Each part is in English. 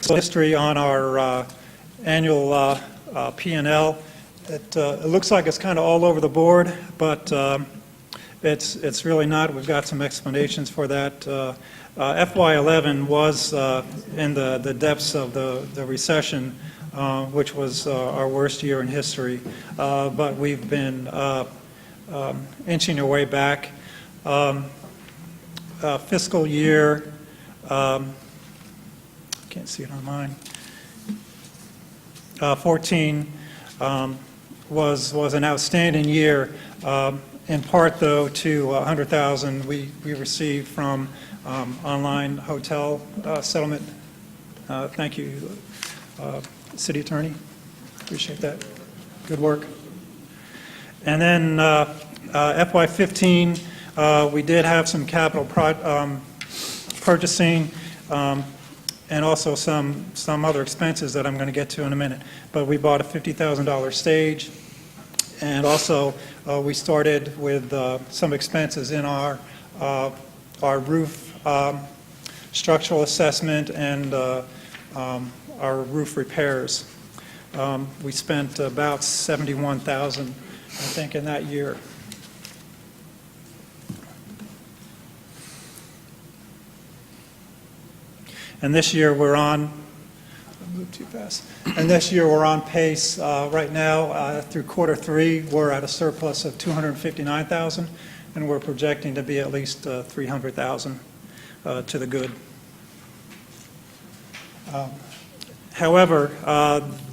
history on our annual P&L. It looks like it's kind of all over the board, but it's really not. We've got some explanations for that. FY11 was in the depths of the recession, which was our worst year in history, but we've been inching our way back. Fiscal year, can't see it on mine, 14 was an outstanding year, in part, though, to $100,000 we received from online hotel settlement. Thank you, City Attorney. Appreciate that. Good work. And then FY15, we did have some capital purchasing and also some other expenses that I'm going to get to in a minute. But we bought a $50,000 stage, and also we started with some expenses in our roof structural assessment and our roof repairs. We spent about $71,000, I think, in that year. And this year we're on, I moved too fast. And this year we're on pace right now through quarter 3. We're at a surplus of $259,000, and we're projecting to be at least $300,000 to the good. However,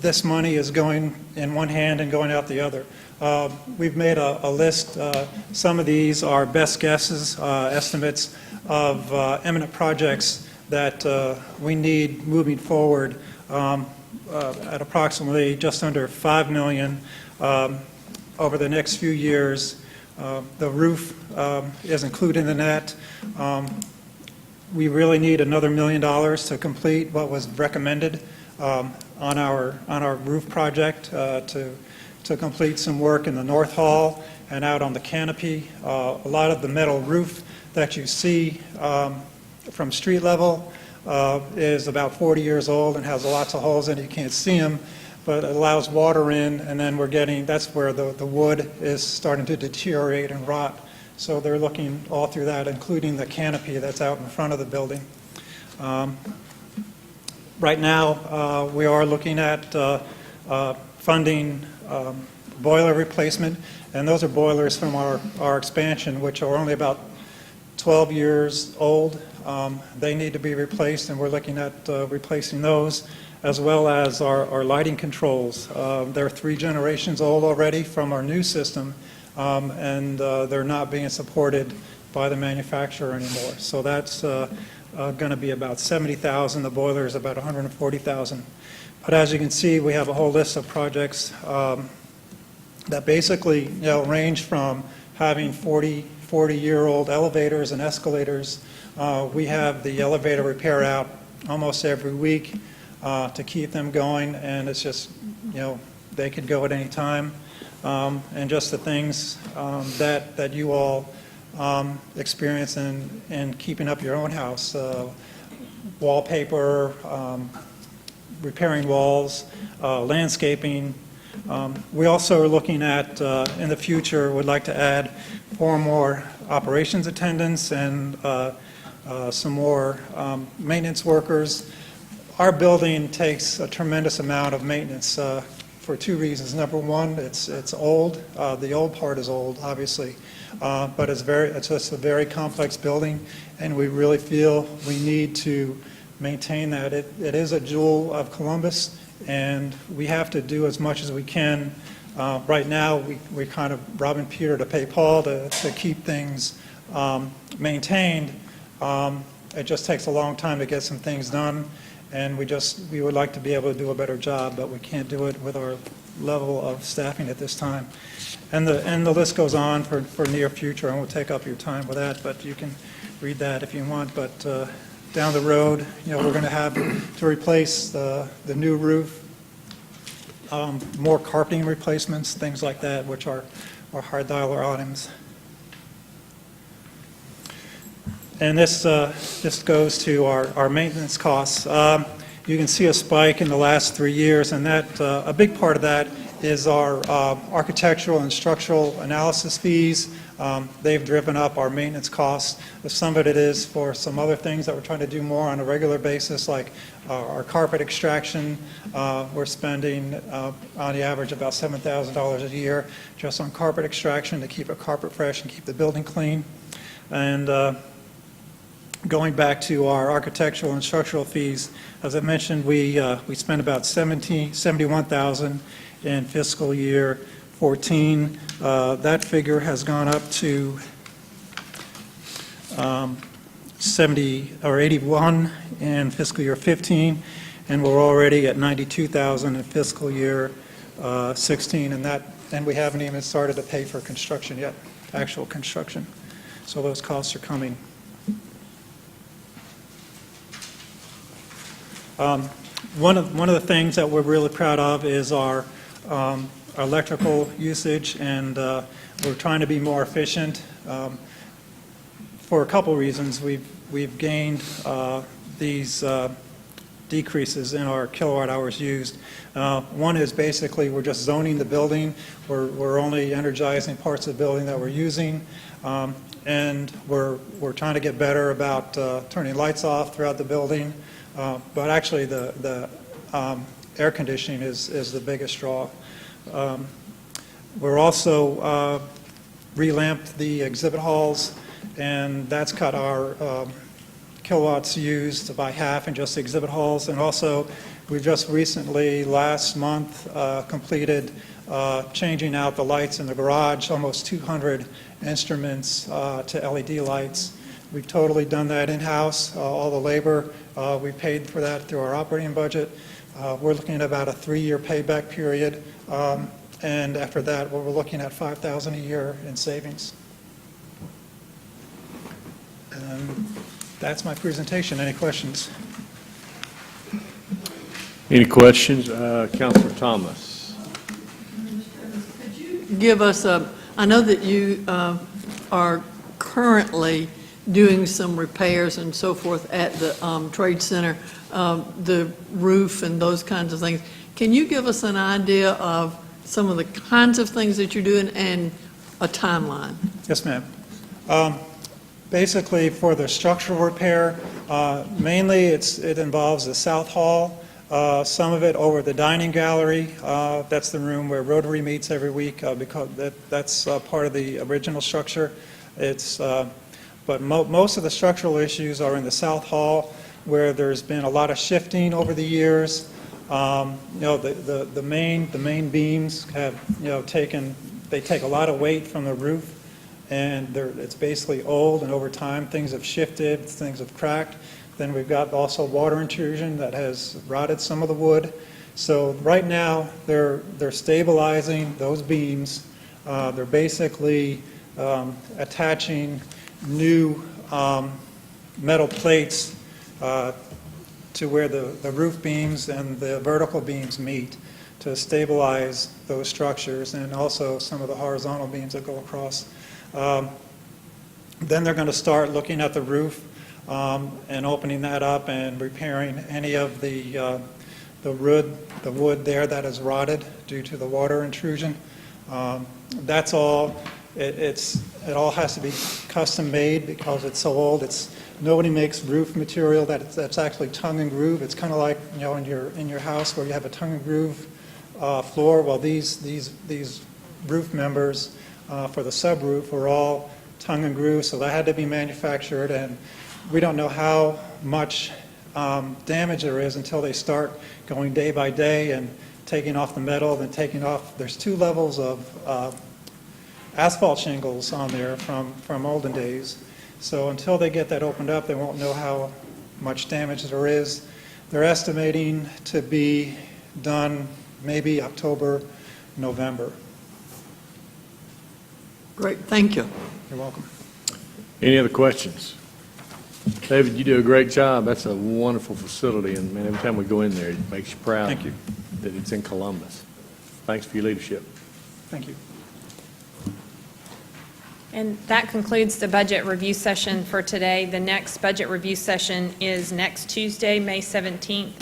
this money is going in one hand and going out the other. We've made a list. Some of these are best guesses, estimates of imminent projects that we need moving forward at approximately just under $5 million over the next few years. The roof is included in that. We really need another $1 million to complete what was recommended on our roof project to complete some work in the North Hall and out on the canopy. A lot of the metal roof that you see from street level is about 40 years old and has lots of holes in it. You can't see them, but it allows water in, and then that's where the wood is starting to deteriorate and rot. So they're looking all through that, including the canopy that's out in front of the building. Right now, we are looking at funding boiler replacement, and those are boilers from our expansion, which are only about 12 years old. They need to be replaced, and we're looking at replacing those, as well as our lighting controls. They're 3 generations old already from our new system, and they're not being supported by the manufacturer anymore. So that's going to be about $70,000. The boiler is about $140,000. But as you can see, we have a whole list of projects that basically range from having 40-year-old elevators and escalators. We have the elevator repair out almost every week to keep them going, and it's just, they could go at any time. And just the things that you all experience in keeping up your own house. Wallpaper, repairing walls, landscaping. We also are looking at, in the future, would like to add 4 more operations attendants and some more maintenance workers. Our building takes a tremendous amount of maintenance for 2 reasons. Number one, it's old. The old part is old, obviously, but it's just a very complex building, and we really feel we need to maintain that. It is a jewel of Columbus, and we have to do as much as we can. Right now, we kind of robbing Peter to pay Paul to keep things maintained. It just takes a long time to get some things done, and we would like to be able to do a better job, but we can't do it with our level of staffing at this time. And the list goes on for near future. I won't take up your time with that, but you can read that if you want. But down the road, we're going to have to replace the new roof, more carpeting replacements, things like that, which are hard dollar items. And this goes to our maintenance costs. you can see a spike in the last 3 years, and that a big part of that is our architectural and structural analysis fees. They've driven up our maintenance costs. Some of it is for some other things that we're trying to do more on a regular basis, like our carpet extraction. We're spending on the average about $7,000 a year just on carpet extraction to keep a carpet fresh and keep the building clean. And going back to our architectural and structural fees, as I mentioned, we spent about $71,000 in fiscal year 14. That figure has gone up to 81 in fiscal year 15, and we're already at 92,000 in fiscal year 16, and we haven't even started to pay for construction yet, actual construction. So those costs are coming. One of the things that we're really proud of is our electrical usage, and we're trying to be more efficient for a couple reasons. We've gained these decreases in our kilowatt hours used. One is basically we're just zoning the building. We're only energizing parts of the building that we're using, and we're trying to get better about turning lights off throughout the building. But actually the air conditioning is the biggest draw. We're also relamped the exhibit halls, and that's cut our kilowatts used by half in just the exhibit halls. And also, we just recently, last month, completed changing out the lights in the garage, almost 200 instruments to LED lights. We've totally done that in-house, all the labor. We paid for that through our operating budget. We're looking at about a 3-year payback period. And after that, we're looking at $5,000 a year in savings. And that's my presentation. Any questions? Any questions? Councilor Thomas. Could you give us I know that you are currently doing some repairs and so forth at the Trade Center, the roof and those kinds of things. Can you give us an idea of some of the kinds of things that you're doing and a timeline? Yes, ma'am. Basically, for the structural repair, mainly it involves the South Hall, some of it over the dining gallery. That's the room where Rotary meets every week because that's part of the original structure. But most of the structural issues are in the South Hall, where there's been a lot of shifting over the years. The main beams have they take a lot of weight from the roof, and it's basically old, and over time things have shifted, things have cracked. Then we've got also water intrusion that has rotted some of the wood. So right now they're stabilizing those beams. They're basically attaching new metal plates to where the roof beams and the vertical beams meet to stabilize those structures, and also some of the horizontal beams that go across. Then they're going to start looking at the roof and opening that up and repairing any of the wood there that is rotted due to the water intrusion. That's all. It all has to be custom made because it's so old. Nobody makes roof material that's actually tongue and groove. It's kind of like in your house where you have a tongue and groove floor. Well, these roof members for the subroof are all tongue and groove, so that had to be manufactured, and we don't know how much damage there is until they start going day by day and taking off the metal, then taking off. There's 2 levels of asphalt shingles on there from olden days. So until they get that opened up, they won't know how much damage there is. They're estimating to be done maybe October, November. Great, thank you. You're welcome. Any other questions? David, you do a great job. That's a wonderful facility, and man, every time we go in there, it makes you proud. Thank you. That it's in Columbus. Thanks for your leadership. Thank you. And that concludes the budget review session for today. The next budget review session is next Tuesday, May 17th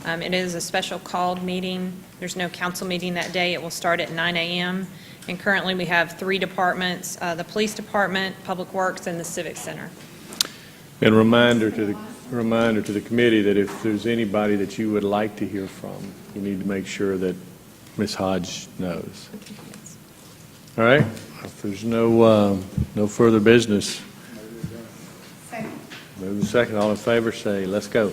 It is a special called meeting. There's no council meeting that day. It will start at 9 a.m. And currently, we have 3 departments, the Police Department, Public Works, and the Civic Center. And reminder to the committee that if there's anybody that you would like to hear from, you need to make sure that Ms. Hodge knows. All right? If there's no further business. Second. Move the second. All in favor, say, let's go.